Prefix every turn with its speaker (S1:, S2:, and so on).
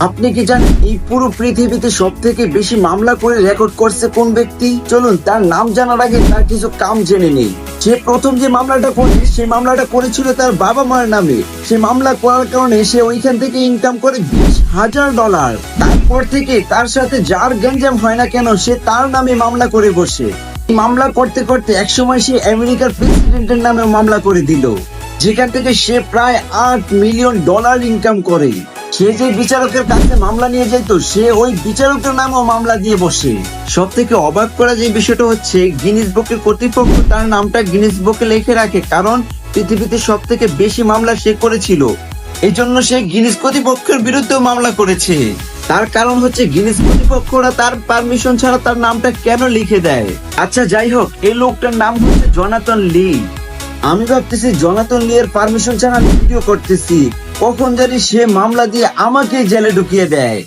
S1: আপনি কি জানেন এই পুরো পৃথিবীতে সব থেকে বেশি মামলা করে রেকর্ড করছে কোন ব্যক্তি? চলুন তার নাম জানার আগে তার কিছু কাম জেনে নেই। সে প্রথম যে মামলাটা করে সেই মামলাটা করেছিল তার বাবা মায়ের নামে। সে মামলা করার কারণে সে ওইখান থেকে ইনকাম করে $20,000। তারপর থেকে তার সাথে যার গঞ্জাম হয় না কেন সে তার নামে মামলা করে বসে। মামলা করতে করতে একসময় সে আমেরিকার প্রেসিডেন্টের নামে মামলা করে দিল, যেখান থেকে সে প্রায় $8 মিলিয়ন ইনকাম করে। সে যে বিচারকের কাছে মামলা নিয়ে যেত সে ওই বিচারকের নামেও মামলা দিয়ে বসে। সব থেকে অবাক করা যে বিষয়টা হচ্ছে গিনিস বুকের কর্তৃপক্ষ তার নামটা গিনিস বুকে লিখে রাখে, কারণ পৃথিবীতে সব থেকে বেশি মামলা সে করেছিল। এই জন্য সে গিনিস কর্তৃপক্ষের বিরুদ্ধেও মামলা করেছে। তার কারণ হচ্ছে গিনিস কর্তৃপক্ষরা তার পারমিশন ছাড়া তার নামটা কেন লিখে দেয়। আচ্ছা যাই হোক, এই লোকটার নাম হচ্ছে জোনাথন লি। আমি ভাবতেছি জোনাথন লি এর পারমিশন ছাড়া আমি ভিডিও করতেছি, কখন জানি সে মামলা দিয়ে আমাকে জেলে ঢুকিয়ে দেয়।